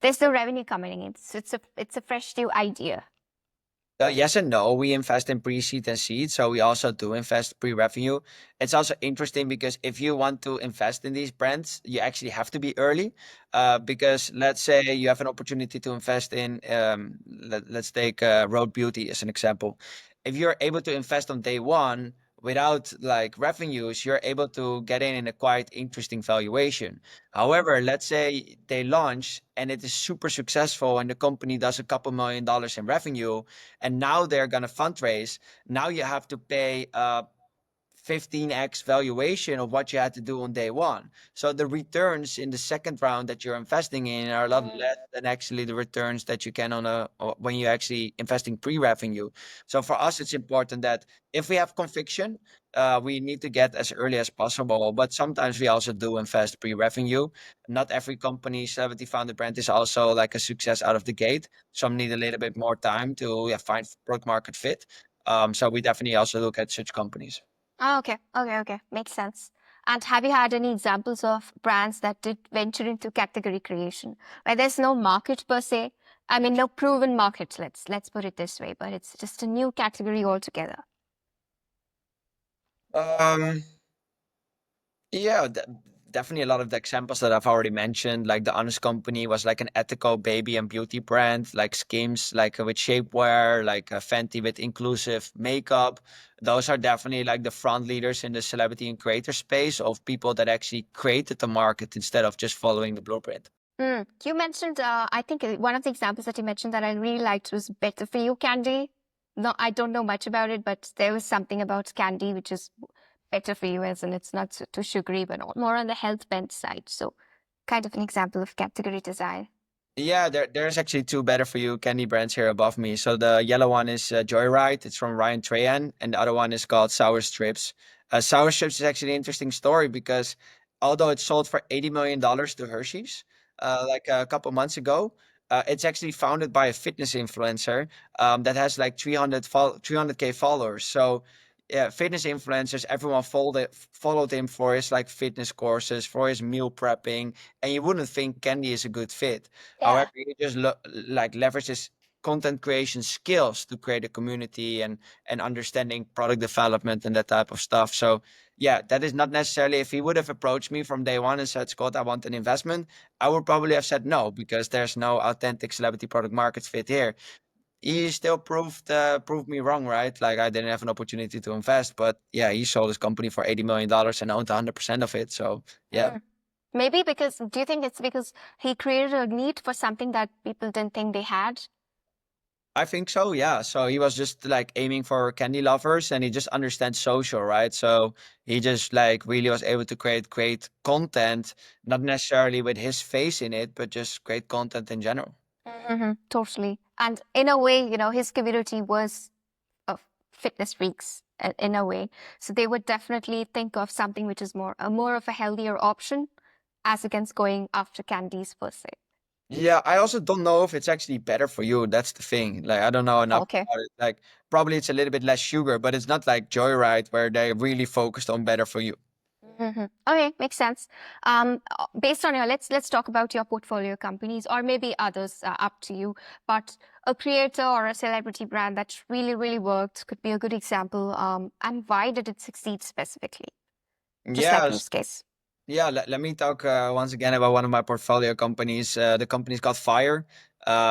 there's no revenue coming in? It's a fresh new idea. Yes and no. We invest in pre-seed and seed, so we also do invest pre-revenue. It's also interesting because if you want to invest in these brands, you actually have to be early. Because let's say you have an opportunity to invest in, let's take Road Beauty as an example. If you're able to invest on day one without like revenues, you're able to get in a quite interesting valuation. However, let's say they launch and it is super successful and the company does a couple $1 million in revenue and now they're going to fundraise. Now you have to pay 15x valuation of what you had to do on day one. So the returns in the second round that you're investing in are a lot less than actually the returns that you can on when you actually investing pre-revenue. So for us, it's important that if we have conviction, we need to get as early as possible. But sometimes we also do invest pre-revenue. Not every company, 70 founded brand is also like a success out of the gate. Some need a little bit more time to yeah, find product market fit. So we definitely also look at such companies. Oh, okay. Makes sense. And have you had any examples of brands that did venture into category creation where there's no market per se? I mean, no proven market, let's put it this way, but it's just a new category altogether. Um, yeah, definitely a lot of the examples that I've already mentioned, like the Honest Company was like an ethical baby and beauty brand, like Skims, like with shapewear, like Fenty with inclusive makeup. Those are definitely like the front leaders in the celebrity and creator space of people that actually created the market instead of just following the blueprint. You mentioned, I think one of the examples that you mentioned that I really liked was Better For You candy. No, I don't know much about it, but there was something about candy which is better for you, as in it's not too sugary, but more on the health bent side. So kind of an example of category design. Yeah, there's actually two better for you candy brands here above me. So the yellow one is Joyride. It's from Ryan Trahan, and the other one is called Sour Strips. Sour Strips is actually an interesting story because although it sold for $80 million to Hershey's, like a couple months ago, it's actually founded by a fitness influencer that has like 300K followers. So yeah, fitness influencers, everyone followed him for his like fitness courses, for his meal prepping, and you wouldn't think candy is a good fit. However, Yeah. he just like leverages content creation skills to create a community and understanding product development and that type of stuff. So yeah, that is not necessarily if he would have approached me from day one and said, Scott, I want an investment, I would probably have said no because there's no authentic celebrity product market fit here. He still proved me wrong, right? Like I didn't have an opportunity to invest, but yeah, he sold his company for $80 million and owned 100% of it. So yeah. Mm. Maybe because, do you think it's because he created a need for something that people didn't think they had? I think so, yeah. So he was just like aiming for candy lovers and he just understands social, right? So he just like really was able to create great content, not necessarily with his face in it, but just great content in general. Totally. And in a way, his community was of fitness freaks in a way. So they would definitely think of something which is more of a healthier option as against going after candies per se. Yeah, I also don't know if it's actually better for you. That's the thing. Like I don't know enough Okay. about it. Like probably it's a little bit less sugar, but it's not like Joyride where they really focused on better for you. Okay, makes sense. Based on let's talk about your portfolio companies or maybe others, up to you. But a creator or a celebrity brand that really, really worked could be a good example. And why did it succeed specifically? Just like in Yeah, this case. yeah, let me talk once again about one of my portfolio companies. The company's called Fire.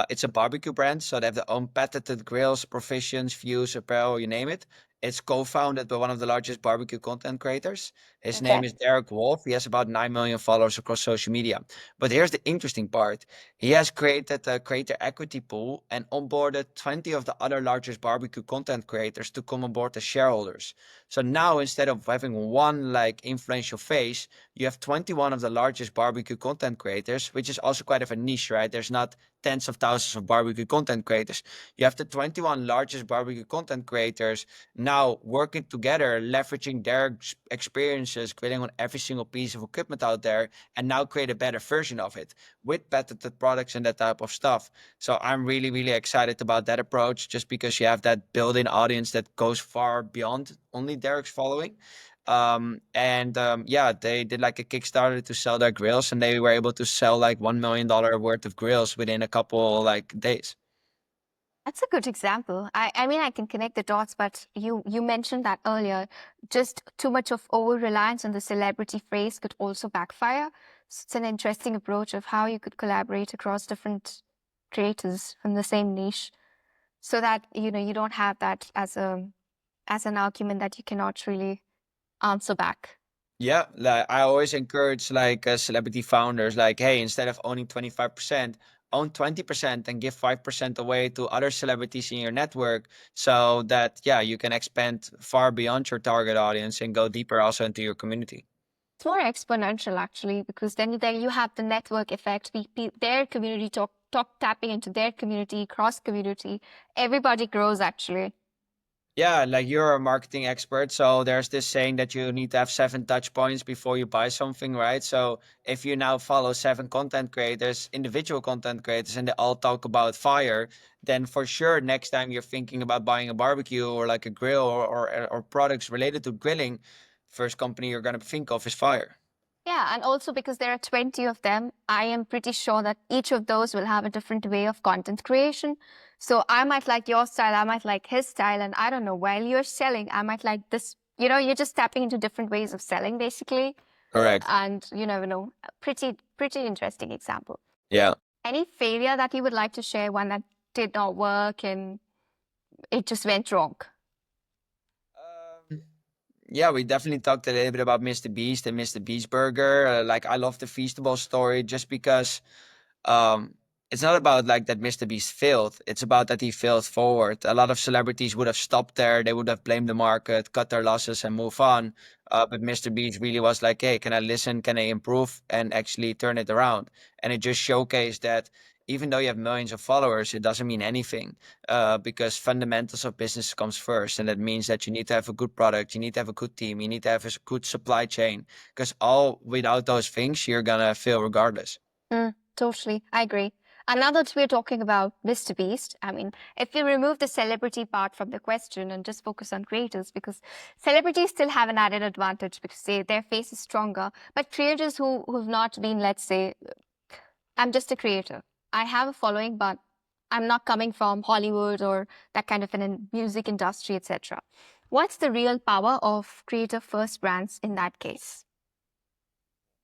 It's a barbecue brand, so they have their own patented grills, provisions, views, apparel, you name it. It's co-founded by one of the largest barbecue content creators. His name Okay. is Derek Wolf. He has about 9 million followers across social media. But here's the interesting part. He has created a creator equity pool and onboarded 20 of the other largest barbecue content creators to come on board as shareholders. So now instead of having one like influential face, you have 21 of the largest barbecue content creators, which is also quite of a niche, right? There's not tens of thousands of barbecue content creators. You have the 21 largest barbecue content creators now working together, leveraging their experiences, grilling on every single piece of equipment out there, and now create a better version of it with patented products and that type of stuff. So I'm really, really excited about that approach just because you have that built-in audience that goes far beyond only Derek's following. Yeah, they did like a Kickstarter to sell their grills, and they were able to sell like $1 million worth of grills within a couple like days. That's a good example. I mean, I can connect the dots, but you mentioned that earlier. Just too much of over reliance on the celebrity phrase could also backfire. So it's an interesting approach of how you could collaborate across different creators from the same niche, so that you don't have that as an argument that you cannot really answer back. Yeah, like I always encourage like celebrity founders, like, hey, instead of owning 25%, own 20% and give 5% away to other celebrities in your network so that yeah, you can expand far beyond your target audience and go deeper also into your community. It's more exponential actually, because then you have the network effect. Their community talk tapping into their community, cross community. Everybody grows actually. Yeah, like you're a marketing expert, so there's this saying that you need to have 7 touch points before you buy something, right? So if you now follow 7 content creators, individual content creators, and they all talk about fire, then for sure next time you're thinking about buying a barbecue or like a grill or products related to grilling, first company you're gonna think of is fire. Yeah, and also because there are 20 of them, I am pretty sure that each of those will have a different way of content creation. So I might like your style, I might like his style, and I don't know, while you're selling, I might like this. You're just tapping into different ways of selling basically. Correct. And you never know. Pretty interesting example. Yeah. Any failure that you would like to share, one that did not work and it just went wrong? Um, Yeah, we definitely talked a little bit about Mr. Beast and Mr. Beast Burger. Like I love the Feastables story just because um it's not about like that Mr. Beast failed. It's about that he failed forward. A lot of celebrities would have stopped there. They would have blamed the market, cut their losses, and move on. But Mr. Beast really was like, hey, can I listen? Can I improve and actually turn it around? And it just showcased that even though you have millions of followers, it doesn't mean anything, because fundamentals of business comes first. And that means that you need to have a good product, you need to have a good team, you need to have a good supply chain, because all without those things, you're gonna fail regardless. Totally, I agree. And now that we're talking about Mr. Beast, I mean, if we remove the celebrity part from the question and just focus on creators, because celebrities still have an added advantage because their face is stronger. But creators who've not been, let's say, I'm just a creator. I have a following, but I'm not coming from Hollywood or that kind of an music industry, etc. What's the real power of creator first brands in that case?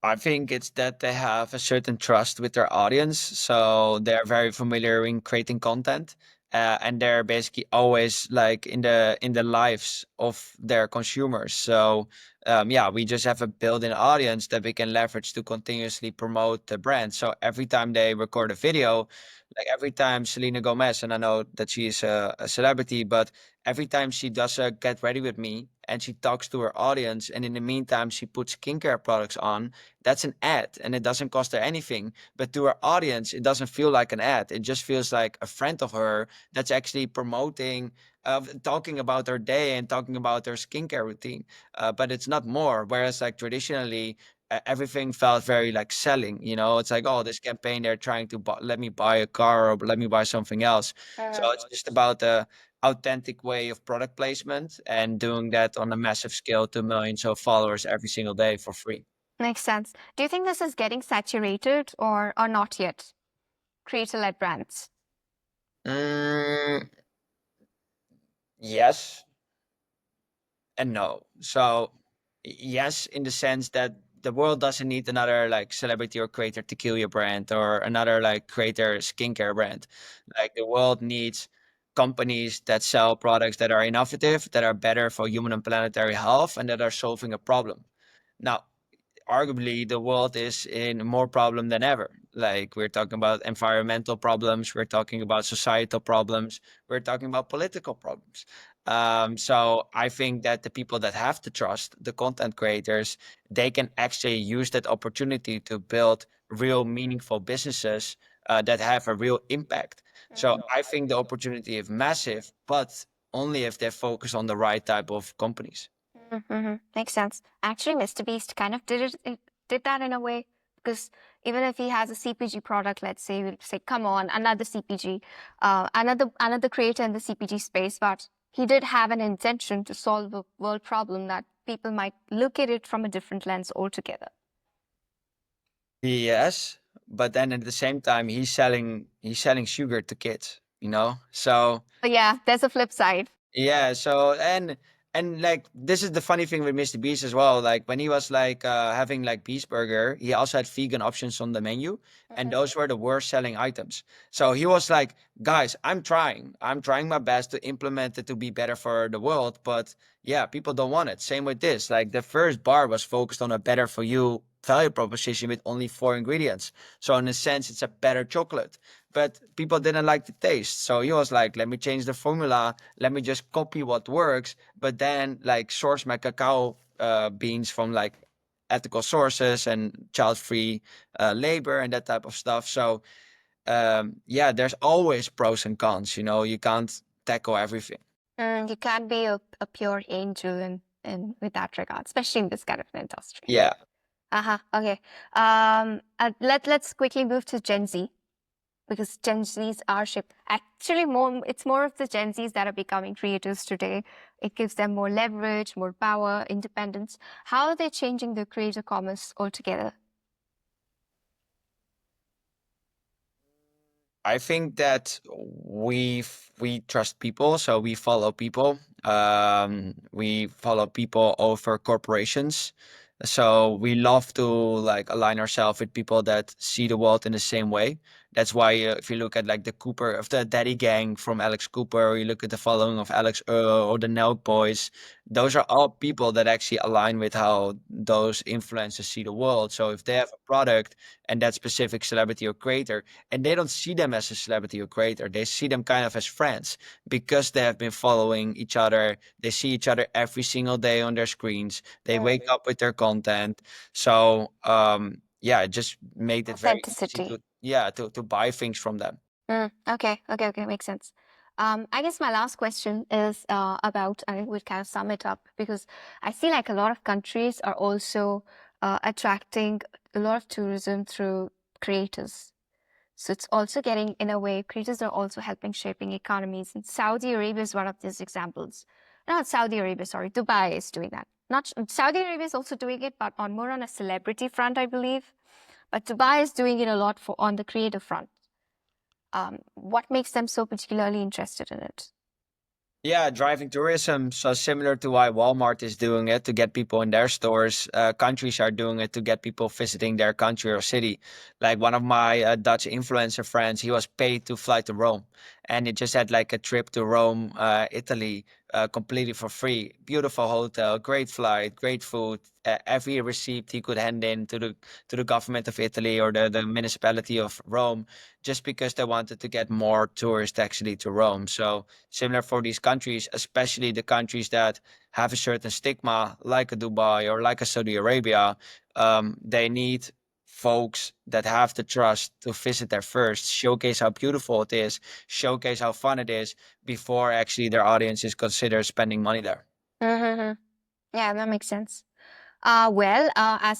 I think it's that they have a certain trust with their audience, so they're very familiar in creating content, and they're basically always like in the lives of their consumers. So yeah, we just have a built-in audience that we can leverage to continuously promote the brand. So every time they record a video, like every time Selena Gomez, and I know that she is a celebrity, but every time she does a get ready with me and she talks to her audience, and in the meantime she puts skincare products on, that's an ad and it doesn't cost her anything. But to her audience, it doesn't feel like an ad. It just feels like a friend of her that's actually promoting, talking about her day and talking about her skincare routine. But it's not more. Whereas like traditionally, everything felt very like selling. It's like, oh, this campaign they're trying to let me buy a car or let me buy something else. So it's just about the authentic way of product placement and doing that on a massive scale to millions of followers every single day for free. Makes sense. Do you think this is getting saturated or not yet? Creator-led brands. Mm, yes and no. So yes, in the sense that the world doesn't need another like celebrity or creator to kill your brand or another like creator skincare brand. Like the world needs companies that sell products that are innovative, that are better for human and planetary health, and that are solving a problem. Now, arguably the world is in more problem than ever. Like we're talking about environmental problems, we're talking about societal problems, we're talking about political problems. So I think that the people that have to trust, the content creators, they can actually use that opportunity to build real meaningful businesses that have a real impact. So I think the opportunity is massive, but only if they focus on the right type of companies. Makes sense. Actually, Mr. Beast kind of did that in a way because even if he has a CPG product, let's say, we'll say, come on, another CPG, another creator in the CPG space, but he did have an intention to solve a world problem that people might look at it from a different lens altogether. Yes, but then at the same time he's selling sugar to kids. So But yeah, there's a flip side. yeah, so and like this is the funny thing with Mr. Beast as well. Like when he was like having like Beast Burger, he also had vegan options on the menu, and those were the worst selling items. So he was like, guys, I'm trying my best to implement it to be better for the world, but yeah, people don't want it. Same with this. Like the first bar was focused on a better for you value proposition with only 4 ingredients. So in a sense, it's a better chocolate. But people didn't like the taste. So he was like, let me change the formula. Let me just copy what works, but then like source my cacao beans from like ethical sources and child-free labor and that type of stuff. So yeah, there's always pros and cons. You can't tackle everything. You can't be a pure angel in with that regard, especially in this kind of an industry. Yeah. Uh-huh. Okay. Let's quickly move to Gen Z because Gen Zs are shaped. Actually, it's more of the Gen Zs that are becoming creators today. It gives them more leverage, more power, independence. How are they changing the creator commerce altogether? I think that we trust people, so we follow people. We follow people over corporations. So we love to like align ourselves with people that see the world in the same way. That's why if you look at like the Cooper of the Daddy Gang from Alex Cooper, or you look at the following of Alex Earl or the Nelk Boys, those are all people that actually align with how those influencers see the world. So if they have a product and that specific celebrity or creator, and they don't see them as a celebrity or creator, they see them kind of as friends because they have been following each other. They see each other every single day on their screens. They Mm. wake up with their content. So yeah, it just made it very easy Authenticity. to yeah to buy things from them. Okay, makes sense. I guess my last question is about, I think we'd kind of sum it up because I see like a lot of countries are also attracting a lot of tourism through creators. So it's also getting, in a way, creators are also helping shaping economies. And Saudi Arabia is one of these examples. Not Saudi Arabia, sorry, Dubai is doing that. Not Saudi Arabia is also doing it, but on more on a celebrity front, I believe. But Dubai is doing it a lot for on the creative front. What makes them so particularly interested in it? Yeah, driving tourism. So similar to why Walmart is doing it to get people in their stores, countries are doing it to get people visiting their country or city. Like one of my Dutch influencer friends, he was paid to fly to Rome, and he just had like a trip to Rome, Italy, completely for free. Beautiful hotel, great flight, great food. Every receipt he could hand in to the government of Italy or the municipality of Rome, just because they wanted to get more tourists actually to Rome. So similar for these countries, especially the countries that have a certain stigma, like a Dubai or like a Saudi Arabia. They need folks that have the trust to visit there first, showcase how beautiful it is, showcase how fun it is before actually their audiences consider spending money there. Mm-hmm. Yeah, that makes sense. As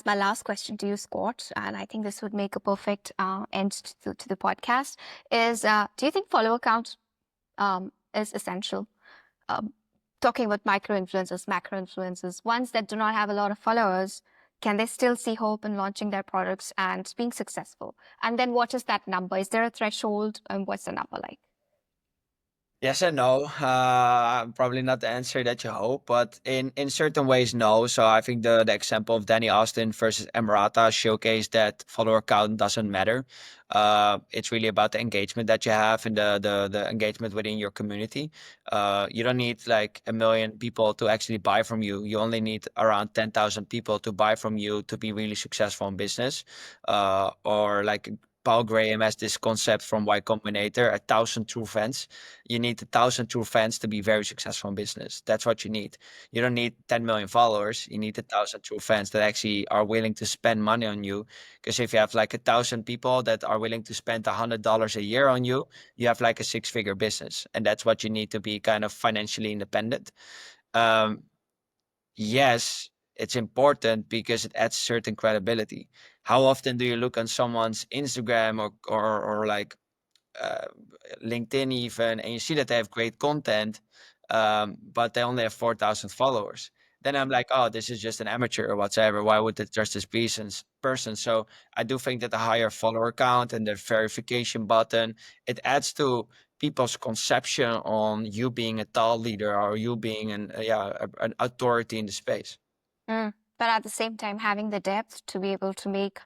my last question to you, Scott, and I think this would make a perfect end to the podcast, is do you think follower count is essential? Um, Talking about micro influencers, macro influencers, ones that do not have a lot of followers, can they still see hope in launching their products and being successful? And then what is that number? Is there a threshold? And what's the number like? Yes and no. Probably not the answer that you hope, but in certain ways, no. So I think the example of Danny Austin versus Emirata showcased that follower count doesn't matter. It's really about the engagement that you have and the engagement within your community. You don't need like a million people to actually buy from you. You only need around 10,000 people to buy from you to be really successful in business. Or like Paul Graham has this concept from Y Combinator, 1,000 true fans. You need 1,000 true fans to be very successful in business. That's what you need. You don't need 10 million followers. You need 1,000 true fans that actually are willing to spend money on you. Because if you have like 1,000 people that are willing to spend $100 a year on you, you have like a six-figure business. And that's what you need to be kind of financially independent. Um, yes, it's important because it adds certain credibility. How often do you look on someone's Instagram or like uh, LinkedIn even, and you see that they have great content, but they only have 4,000 followers. Then I'm like, oh, this is just an amateur or whatever. Why would they trust this person? So I do think that the higher follower count and the verification button, it adds to people's conception on you being a thought leader or you being an authority in the space. But at the same time, having the depth to be able to make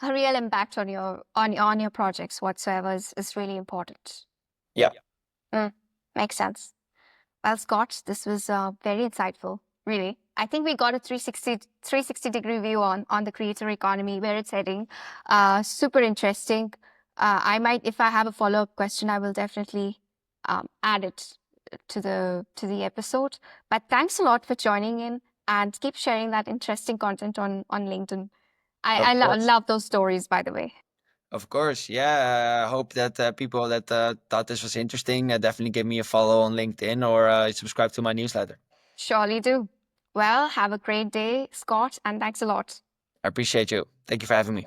a real impact on your projects whatsoever is really important. Yeah, Mm, Makes sense. Well, Scott, this was very insightful, really. I think we got a 360-degree view on the creator economy, where it's heading. Super interesting. I might, if I have a follow-up question, I will definitely add it to the episode. But thanks a lot for joining in and keep sharing that interesting content on LinkedIn. I of course. love those stories, by the way. Of course, yeah. I hope that people that thought this was interesting definitely give me a follow on LinkedIn or subscribe to my newsletter. Surely do. Well, have a great day, Scott, and thanks a lot. I appreciate you. Thank you for having me.